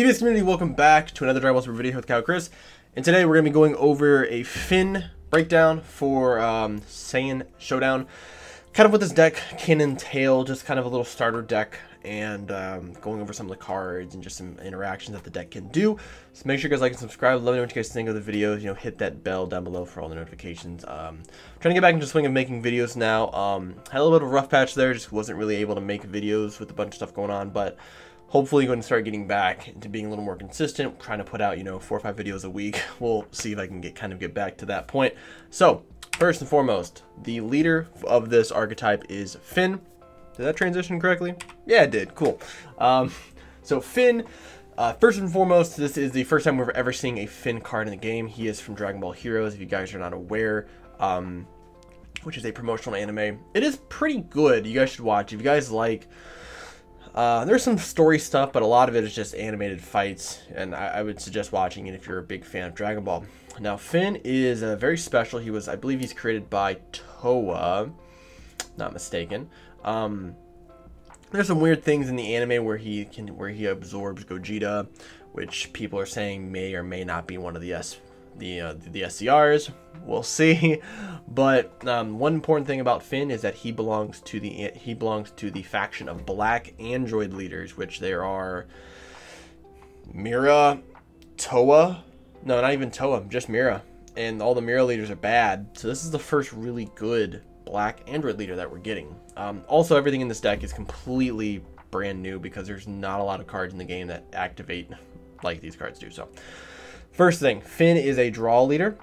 Hey community, welcome back to another Dragon Ball Super video here with Kyle Chris. And today we're going to be going over a Finn breakdown for Saiyan Showdown. Kind of what this deck can entail, just kind of a little starter deck, and going over some of the cards and just some interactions that the deck can do. So make sure you guys like and subscribe. Let me know what you guys think of the videos. You know, hit that bell down below for all the notifications. Trying to get back into the swing of making videos now. Had a little bit of a rough patch there, just wasn't really able to make videos with a bunch of stuff going on, but hopefully going to start getting back into being a little more consistent, trying to put out, 4 or 5 videos a week. We'll see if I can get back to that point. So first and foremost, the leader of this archetype is Finn. Did that transition correctly? Yeah, it did. Cool. So Finn, first and foremost, this is the first time we're ever seeing a Finn card in the game. He is from Dragon Ball Heroes, if you guys are not aware, which is a promotional anime. It is pretty good. You guys should watch. If you guys like, there's some story stuff, but a lot of it is just animated fights, and I would suggest watching it if you're a big fan of Dragon Ball. Now, Finn is very special. He was, I believe he's created by Toa, not mistaken. There's some weird things in the anime where he absorbs Gogeta, which people are saying may or may not be one of the SCRs. We'll see. But one important thing about Finn is that he belongs to the faction of black android leaders, which there are Mira, Toa, no, not even Toa, just Mira, and all the Mira leaders are bad. So this is the first really good black android leader that we're getting. Also, everything in this deck is completely brand new because there's not a lot of cards in the game that activate like these cards do. So first thing, Finn is a draw leader.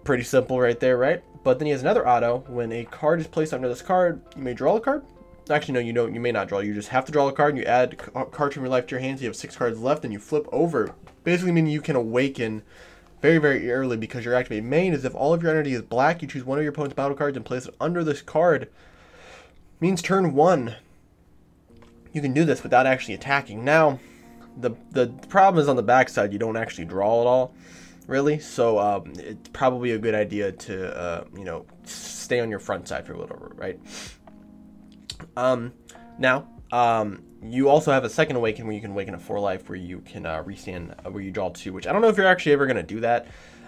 Pretty simple right there, right? But then he has another auto. When a card is placed under this card, you may draw a card. Actually, no, you don't. You may not draw. You just have to draw a card, and you add cards from your life to your hand. So you have 6 cards left, and you flip over. Basically meaning you can awaken very, very early, because your activate main is if all of your energy is black, you choose one of your opponent's battle cards and place it under this card. Means turn 1, you can do this without actually attacking. Now, the problem is on the backside, you don't actually draw at all, really. So it's probably a good idea to stay on your front side for a little bit, right? You also have a second awaken where you can awaken at 4 life, where you can restand, where you draw 2, which I don't know if you're actually ever going to do that.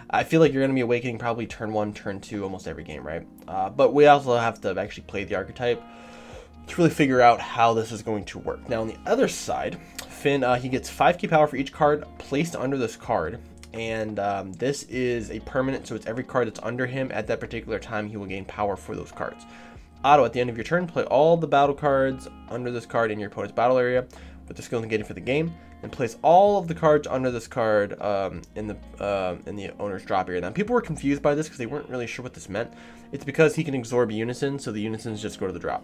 I feel like you're going to be awakening probably turn 1, turn 2, almost every game, right? But we also have to actually play the archetype to really figure out how this is going to work. Now on the other side, Finn, he gets 5 key power for each card placed under this card. And this is a permanent, so it's every card that's under him at that particular time, he will gain power for those cards. Auto, at the end of your turn, play all the battle cards under this card in your opponent's battle area with the skill negated for the game, and place all of the cards under this card in the owner's drop area. Now, people were confused by this because they weren't really sure what this meant. It's because he can absorb unison, so the unisons just go to the drop.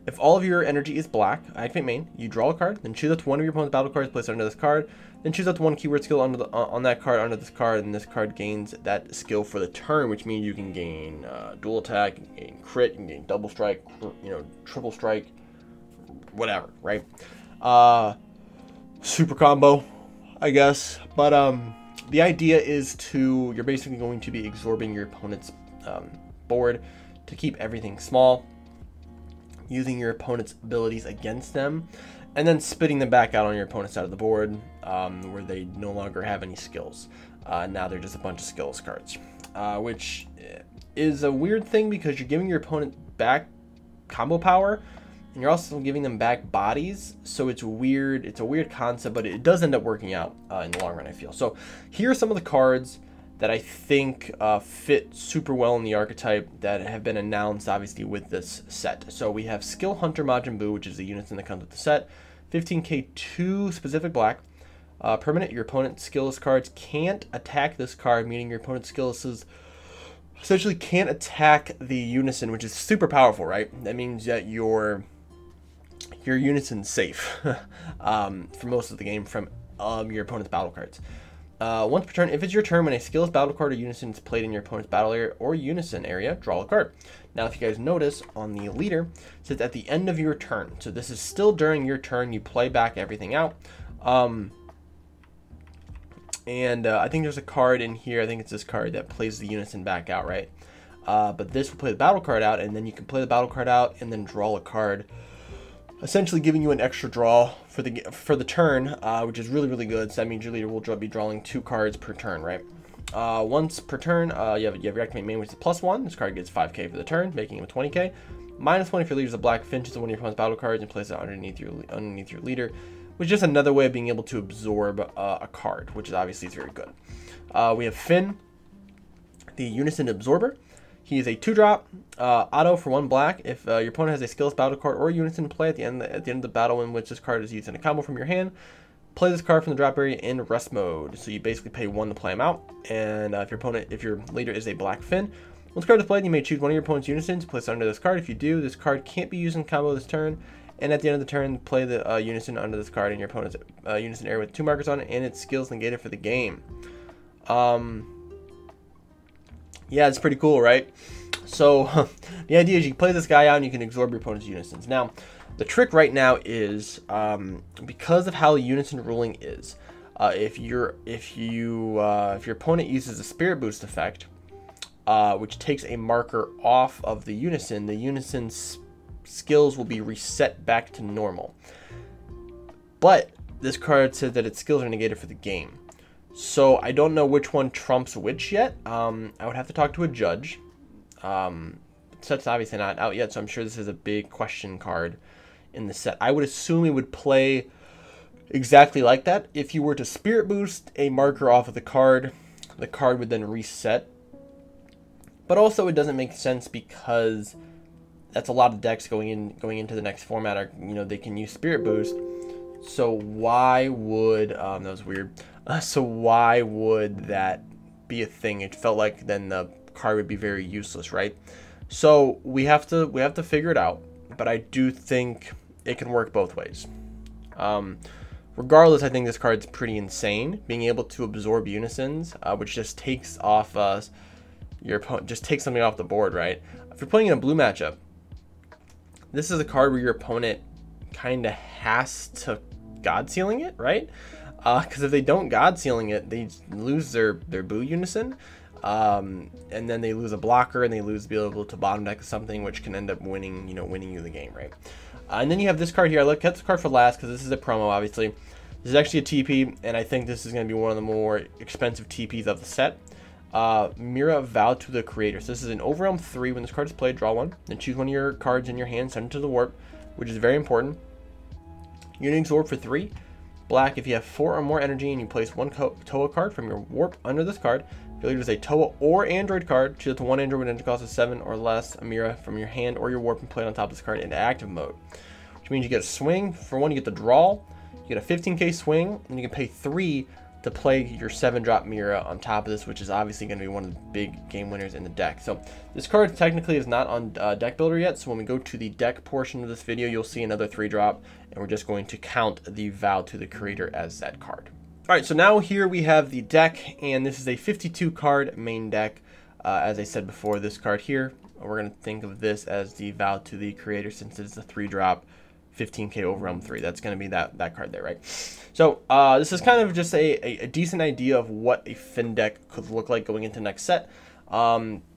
If all of your energy is black, activate main, you draw a card, then choose up to one of your opponent's battle cards placed under this card, then choose up to one keyword skill on that card under this card, and this card gains that skill for the turn, which means you can gain dual attack, you can gain crit, you can gain double strike, triple strike, whatever, right? Super combo, I guess. But the idea is you're basically going to be absorbing your opponent's board to keep everything small, using your opponent's abilities against them, and then spitting them back out on your opponent's side of the board, where they no longer have any skills. Now they're just a bunch of skills cards, which is a weird thing because you're giving your opponent back combo power, and you're also giving them back bodies. So it's weird. It's a weird concept, but it does end up working out in the long run, I feel. So here are some of the cards that I think fit super well in the archetype that have been announced, obviously, with this set. So we have Skill Hunter Majin Buu, which is the unison that comes with the set. 15k 2 specific black. Permanent, your opponent's skillless cards can't attack this card, meaning your opponent's skillless essentially can't attack the unison, which is super powerful, right? That means that your unison's safe for most of the game from your opponent's battle cards. Once per turn, if it's your turn, when a skillless battle card or unison is played in your opponent's battle area or unison area, draw a card. Now, if you guys notice on the leader, it says at the end of your turn. So this is still during your turn. You play back everything out. I think there's a card in here. I think it's this card that plays the unison back out, right? But this will play the battle card out, and then you can play the battle card out and then draw a card essentially giving you an extra draw for the turn, which is really good. So that means your leader will be drawing 2 cards per turn, right? Once per turn, you have your activate main, which is +1. This card gets 5k for the turn, making him a 20k. -1 if your leader is a black Finch, is one of your opponent's battle cards, and place it underneath your leader, which is just another way of being able to absorb a card, which is obviously very good. We have Finn, the Unison Absorber. He is a 2-drop auto for 1 black. If your opponent has a skillless battle card or Unison in play at the end of the battle in which this card is used in a combo from your hand, play this card from the drop area in rest mode. So you basically pay 1 to play him out. And if your leader is a black Finn, once card is played, you may choose one of your opponent's Unisons to place under this card. If you do, this card can't be used in combo this turn. And at the end of the turn, play the Unison under this card in your opponent's Unison area with 2 markers on it, and its skills negated for the game. Yeah, it's pretty cool, right? So the idea is you play this guy out and you can absorb your opponent's Unisons. Now, the trick right now is because of how the Unison ruling is, if your opponent uses a Spirit Boost effect, which takes a marker off of the Unison's skills will be reset back to normal. But this card says that its skills are negated for the game. So I don't know which one trumps which yet. I would have to talk to a judge. Set's obviously not out yet, so I'm sure this is a big question card in the set. I would assume it would play exactly like that. If you were to Spirit Boost a marker off of the card would then reset. But also it doesn't make sense because that's a lot of decks going into the next format are, they can use Spirit Boost. So why would that was weird. So why would that be a thing? It felt like then the card would be very useless, right? So we have to figure it out, but I do think it can work both ways. Regardless, I think this card's pretty insane. Being able to absorb Unisons, which just takes off your opponent, just takes something off the board, right? If you're playing in a blue matchup, this is a card where your opponent kind of has to God Sealing it, right? Because if they don't God Sealing it, they lose their Boo Unison, and then they lose a blocker, and they lose be able to bottom deck something, which can end up winning you the game, right? And then you have this card here. I kept this card for last because this is a promo, obviously. This is actually a TP, and I think this is going to be one of the more expensive TPs of the set. Mira, Vow to the Creator. So this is an Overwhelm 3. When this card is played, draw 1. Then choose one of your cards in your hand, send it to the warp, which is very important. You're going to absorb for 3. Black, if you have 4 or more energy and you place 1 Toa card from your warp under this card, if your leader is a Toa or Android card, choose one Android with energy cost of 7 or less, a Mira from your hand or your warp, and play it on top of this card into active mode. Which means you get a swing. For 1, you get the draw. You get a 15k swing, and you can pay 3 to play your 7-drop Mira on top of this, which is obviously going to be one of the big game winners in the deck. So this card technically is not on deck builder yet, so when we go to the deck portion of this video, you'll see another 3-drop, and we're just going to count the Vow to the Creator as that card. All right, so now here we have the deck, and this is a 52 card main deck. As I said before, this card here, we're going to think of this as the Vow to the Creator since it's a 3-drop 15k Overwhelm 3. That's going to be that card there, right? So this is kind of just a decent idea of what a Finn deck could look like going into next set.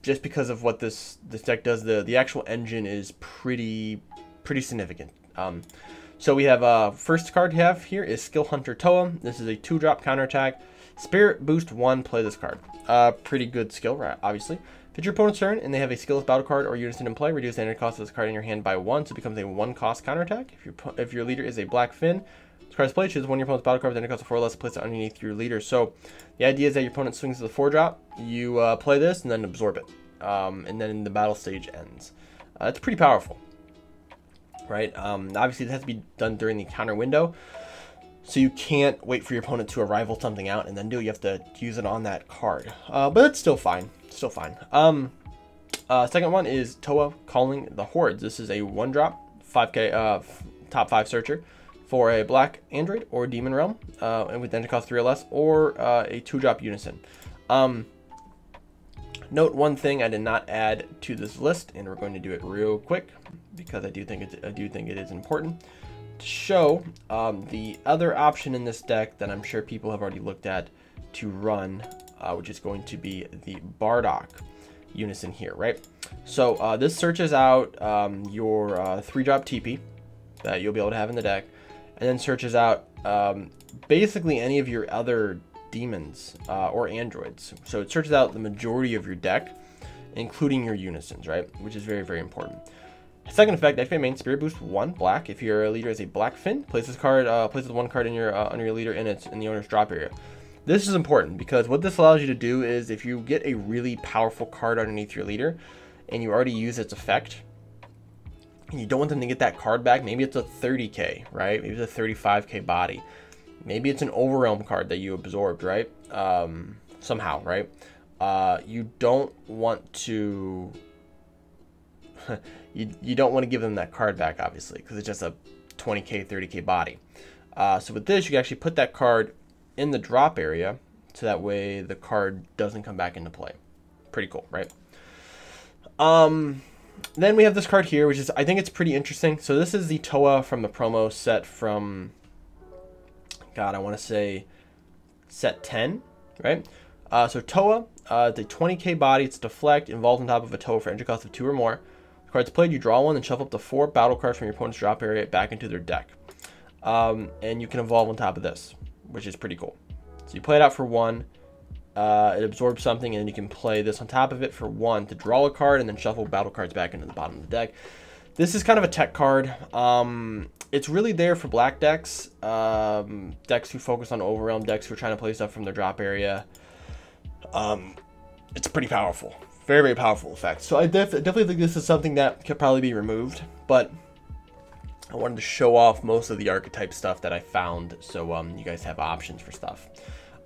Just because of what this deck does, the actual engine is pretty significant. So we have first card you have here is Skill Hunter Toa. This is a 2-drop counterattack. Spirit Boost 1, play this card. Pretty good skill, right? Obviously. If it's your opponent's turn and they have a skillless battle card or Unison in play, reduce the energy cost of this card in your hand by 1, so it becomes a 1-cost counterattack. If your leader is a black Finn, this card is played, choose one of your opponent's battle cards with energy cost of 4 or less, place it underneath your leader. So the idea is that your opponent swings to the 4-drop, you play this and then absorb it, and then the battle stage ends. It's pretty powerful, right? Obviously it has to be done during the counter window, so you can't wait for your opponent to arrival something out and then do it. You have to use it on that card, but it's still fine. Still fine. Second one is Toa Calling the Hordes. This is a 1-drop 5k top 5 searcher for a black Android or Demon Realm, and with energy cost 3 or less, or a 2-drop Unison. Note one thing I did not add to this list, and we're going to do it real quick because I do think it is important to show the other option in this deck that I'm sure people have already looked at to run, which is going to be the Bardock Unison here, right? So this searches out your 3-drop TP, that you'll be able to have in the deck, and then searches out basically any of your other demons or androids. So it searches out the majority of your deck, including your unisons, right? Which is very, very important. Second effect, activate main spirit boost 1 black. If your leader is a black Finn, place this card, places 1 card in your under your leader in the owner's drop area. This is important because what this allows you to do is if you get a really powerful card underneath your leader and you already use its effect and you don't want them to get that card back, maybe it's a 30k, right? Maybe it's a 35k body. Maybe it's an overwhelm card that you absorbed, right? Somehow, right? You don't want to you don't want to give them that card back, obviously, because it's just a 20k, 30k body. So with this, you can actually put that card in the drop area, so that way the card doesn't come back into play. Pretty cool, right? Then we have this card here, which is, I think it's pretty interesting. So this is the Toa from the promo set from, God, I want to say set 10, right? So Toa, the 20k body, it's Deflect, involved on top of a Toa for entry cost of 2 or more. The card's played, you draw 1, then shuffle up to 4 battle cards from your opponent's drop area back into their deck. And you can evolve on top of this, which is pretty cool. So you play it out for 1, it absorbs something, and then you can play this on top of it for 1 to draw a card and then shuffle battle cards back into the bottom of the deck. This is kind of a tech card. It's really there for black decks, decks who focus on overwhelm, decks who are trying to play stuff from their drop area. It's pretty powerful. Very, very powerful effect. So I definitely think this is something that could probably be removed, but I wanted to show off most of the archetype stuff that I found, so you guys have options for stuff.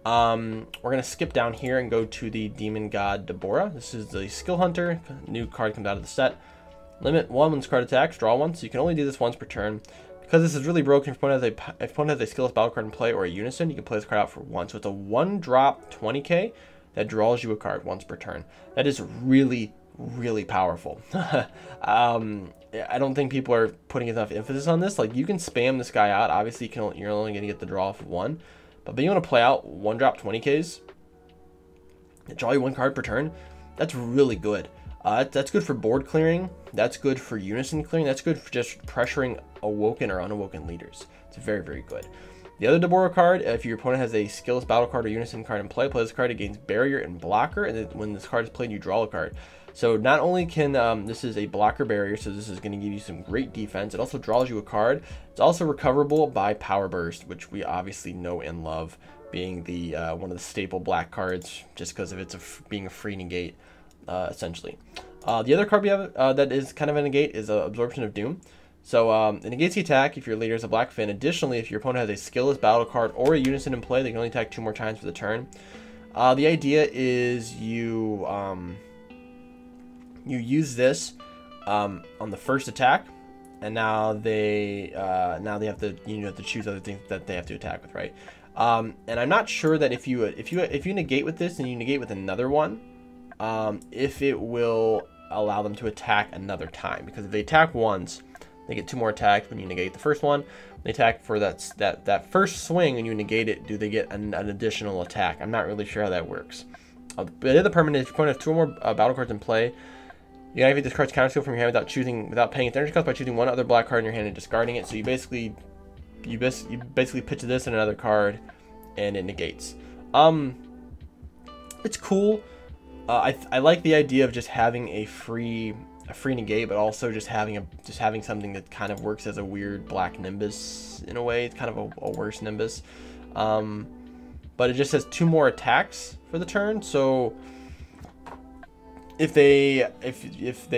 We're going to skip down here and go to the Demon God Deborah. This is the Skill Hunter. New card comes out of the set. Limit 1 when this card attacks, draw 1, so you can only do this once per turn. Because this is really broken, if opponent has a skillless battle card in play or a unison, you can play this card out for 1. So it's a 1-drop 20k that draws you a card once per turn. That is really, really powerful. I don't think people are putting enough emphasis on this. Like, you can spam this guy out. Obviously, you're only going to get the draw of 1. But being able to play out 1-drop 20ks that draw you 1 card per turn, that's really good. That's good for board clearing. That's good for unison clearing. That's good for just pressuring awoken or unawoken leaders. It's very, very good. The other Deborah card, if your opponent has a skillless battle card or unison card in play this card, it gains barrier and blocker, and then when this card is played, you draw a card. So not only can, this is a blocker barrier, so this is going to give you some great defense, it also draws you a card. It's also recoverable by Power Burst, which we obviously know and love, being the one of the staple black cards, just because of its being a free negate, essentially. The other card we have that is kind of a negate is Absorption of Doom. So it negates the attack if your leader is a black Finn. Additionally, if your opponent has a skillless battle card or a unison in play, they can only attack 2 more times for the turn. The idea is you use this on the first attack, and now they have to choose other things that they have to attack with, right? And I'm not sure that if you negate with this and you negate with another one, if it will allow them to attack another time, because if they attack once, they get 2 more attacks when you negate the first one. They attack for that first swing and you negate it. Do they get an additional attack? I'm not really sure how that works. But the other permanent, if your opponent has 2 or more battle cards in play, you can activate this card's counter skill from your hand without paying its energy cost by choosing 1 other black card in your hand and discarding it. So you basically pitch this in another card, and it negates. It's cool. I like the idea of just having a free negate, but also just having something that kind of works as a weird black Nimbus in a way. It's kind of a worse Nimbus. But it just has 2 more attacks for the turn. So if they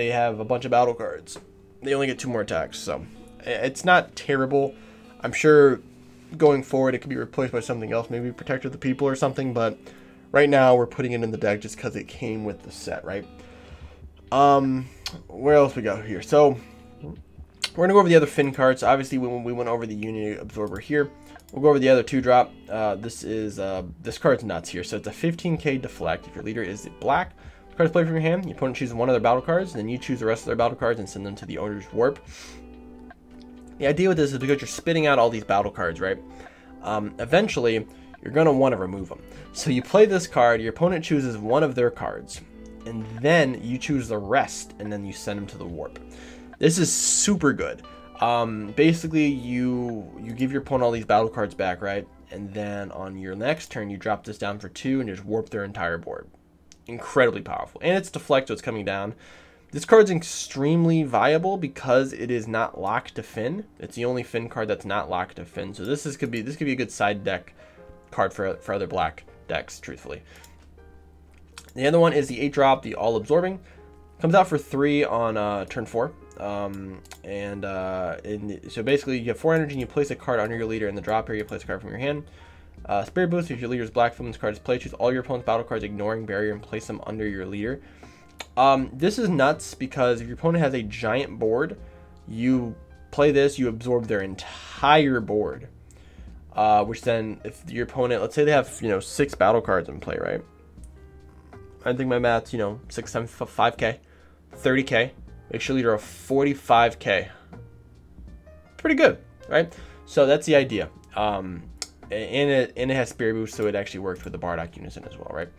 have a bunch of battle cards, they only get 2 more attacks. So it's not terrible. I'm sure going forward it could be replaced by something else, maybe Protector of the People or something, but right now we're putting it in the deck just because it came with the set, right? Where else we go here? So we're gonna go over the other Finn cards. Obviously, when we went over the Unity Absorber here, we'll go over the other 2-drop. This card's nuts here. So it's a 15k Deflect. If your leader is black, the card is played from your hand. Your opponent chooses 1 of their battle cards, and then you choose the rest of their battle cards and send them to the owner's warp. The idea with this is because you're spitting out all these battle cards, right? Eventually, you're gonna want to remove them. So you play this card. Your opponent chooses 1 of their cards, and then you choose the rest, and then you send them to the warp. This is super good. Basically, you give your opponent all these battle cards back, right? And then on your next turn, you drop this down for 2 and just warp their entire board. Incredibly powerful. And it's Deflect, so it's coming down. This card's extremely viable because it is not locked to Finn. It's the only Finn card that's not locked to Finn. So this could be a good side deck card for other black decks, truthfully. The other one is the 8-drop, the All Absorbing. Comes out for 3 on turn 4. So basically you have 4 energy and you place a card under your leader. In the drop area, you place a card from your hand. Spirit Boost, if your leader is black, from this card is played, choose all your opponent's battle cards ignoring barrier and place them under your leader. This is nuts because if your opponent has a giant board, you play this, you absorb their entire board. Which then, if your opponent, let's say they have, 6 battle cards in play, right? I think my math's, 6 times 5k, 30k. Makes your leader a 45k. Pretty good, right? So that's the idea. And it has Spirit Boost, so it actually works with the Bardock Unison as well, right?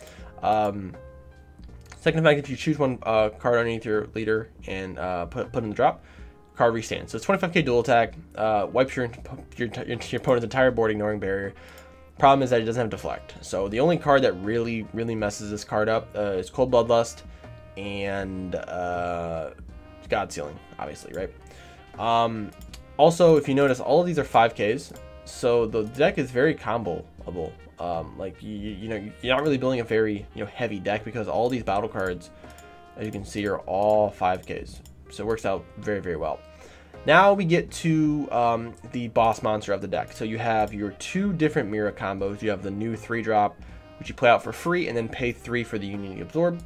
Second effect, if you choose one card underneath your leader and put in the drop, card restands. So it's 25k dual attack, wipes your opponent's entire board, ignoring barrier. Problem is that it doesn't have Deflect. So the only card that really messes this card up is Cold Bloodlust and God Sealing, obviously, right? Also, if you notice, all of these are 5Ks, so the deck is very comboable. Like you're not really building a very heavy deck because all these battle cards, as you can see, are all 5Ks. So it works out very well. Now we get to the boss monster of the deck. So you have your 2 different Mira combos. You have the new 3-drop, which you play out for free and then pay 3 for the Union Absorb.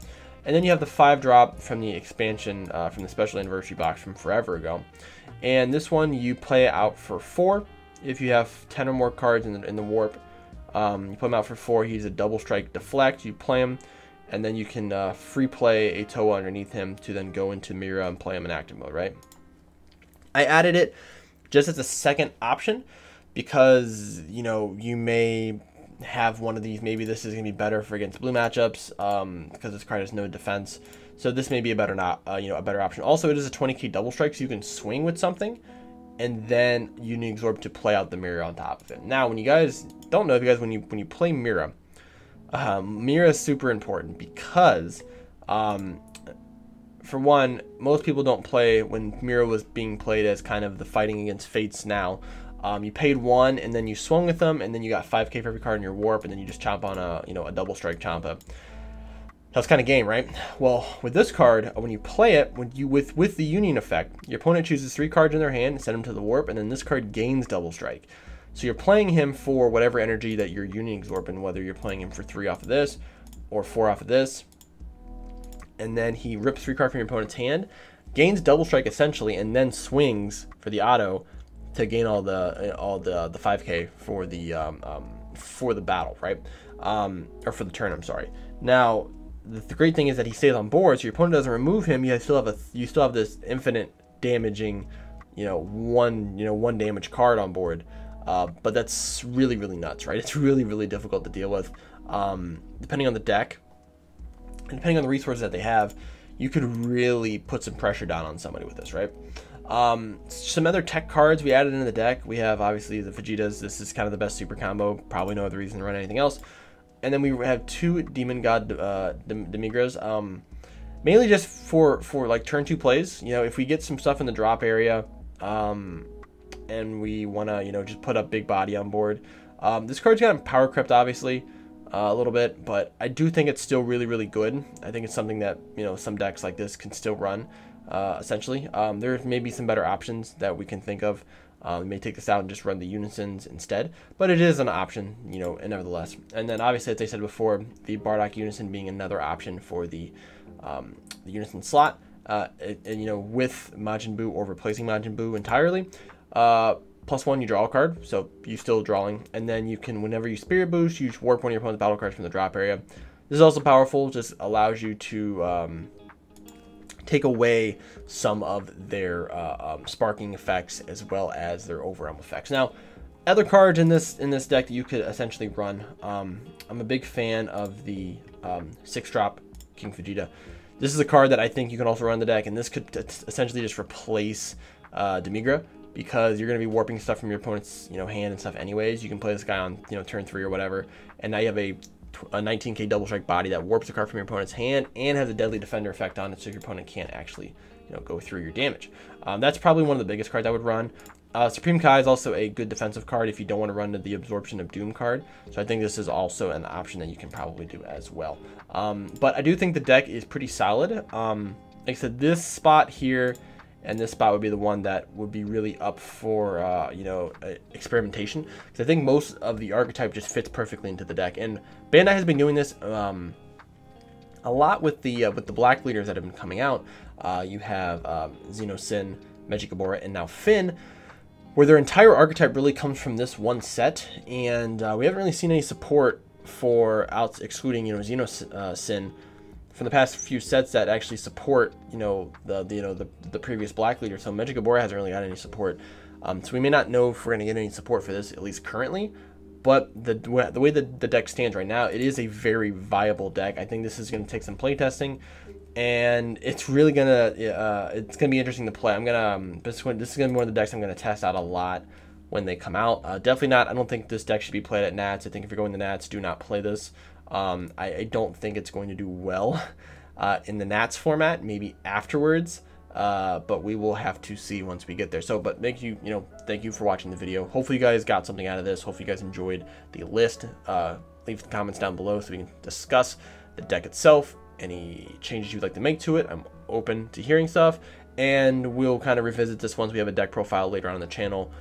And then you have the 5-drop from the expansion, from the special anniversary box from forever ago. And this one you play out for 4. If you have 10 or more cards in the warp, you play him out for 4. He's a double strike Deflect. You play him, and then you can free play a Toa underneath him to then go into Mira and play him in active mode, right? I added it just as a second option because, you may have one of these. Maybe this is going to be better for against blue matchups because this card has no defense. So this may be a better option. Also, it is a 20k double strike, so you can swing with something and then Union Absorb to play out the Mira on top of it. Now, when you guys don't know, when you play Mira, Mira is super important because for one, most people don't play when Mira was being played as kind of the fighting against fates now. You paid 1 and then you swung with them and then you got 5k for every card in your warp and then you just chomp on a double strike Champa. That's kind of game, right? Well, with this card, when you play it, with the Union effect, your opponent chooses 3 cards in their hand and send them to the warp, and then this card gains double strike. So you're playing him for whatever energy that you're Union absorbing, whether you're playing him for 3 off of this or 4 off of this. And then he rips 3 cards from your opponent's hand, gains double strike essentially, and then swings for the auto to gain all the 5k for the battle, right? Or for the turn, I'm sorry. Now, the great thing is that he stays on board, so your opponent doesn't remove him. You still have this infinite damaging, one damage card on board. But that's really nuts, right? It's really difficult to deal with. Depending on the deck and depending on the resources that they have, you could really put some pressure down on somebody with this, right? Some other tech cards we added in the deck. We have obviously the Vegetas. This is kind of the best super combo. Probably no other reason to run anything else. And then we have 2 Demon God Demigras, mainly just for like turn 2 plays. If we get some stuff in the drop area, and we want to just put up big body on board. This card's gotten power crept obviously a little bit, but I do think it's still really good. I think it's something that some decks like this can still run. Essentially, there may be some better options that we can think of. We may take this out and just run the Unisons instead, but it is an option, nevertheless. And then obviously, as I said before, the Bardock Unison being another option for the Unison slot, with Majin Buu or replacing Majin Buu entirely. +1, you draw a card, so you're still drawing, and then you can, whenever you Spirit Boost, you just warp one of your opponent's battle cards from the drop area. This is also powerful, just allows you to take away some of their sparking effects as well as their overwhelm effects. Now, other cards in this deck that you could essentially run. I'm a big fan of the 6-drop King Vegeta. This is a card that I think you can also run in the deck, and this could essentially just replace Demigra. because you're going to be warping stuff from your opponent's, you know, hand and stuff anyways. You can play this guy on, you know, turn 3 or whatever, and now you have a 19k double strike body that warps a card from your opponent's hand and has a deadly defender effect on it, so your opponent can't actually, you know, go through your damage. That's probably one of the biggest cards I would run. Supreme Kai is also a good defensive card if you don't want to run the Absorption of Doom card, so I think this is also an option that you can probably do as well. But I do think the deck is pretty solid. Like I said, this spot here and this spot would be the one that would be really up for you know, experimentation, because I think most of the archetype just fits perfectly into the deck. And Bandai has been doing this a lot with the black leaders that have been coming out. You have Xeno Sin, Megikabura, and now Finn, where their entire archetype really comes from this one set, and we haven't really seen any support for excluding, you know, Xeno Sin from the past few sets that actually support, you know, the previous black leader. So Megikabura hasn't really got any support, so we may not know if we're going to get any support for this, at least currently. But the way that the deck stands right now, it is a very viable deck. I think this is going to take some playtesting, and it's really gonna be interesting to play. This is gonna be one of the decks I'm gonna test out a lot when they come out. Definitely not. I don't think this deck should be played at Nats. I think if you're going to Nats, do not play this. I don't think it's going to do well in the Nats format. Maybe afterwards, but we will have to see once we get there. So, but thank you for watching the video. Hopefully you guys got something out of this. Hopefully you guys enjoyed the list. Leave the comments down below so we can discuss the deck itself, any changes you'd like to make to it. I'm open to hearing stuff, and we'll kind of revisit this once we have a deck profile later on the channel.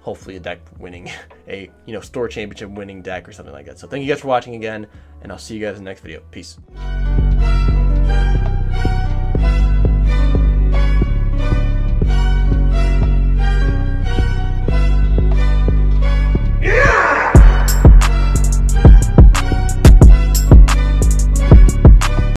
Hopefully a deck winning, a, you know, store championship winning deck or something like that. So thank you guys for watching again, and I'll see you guys in the next video. Peace.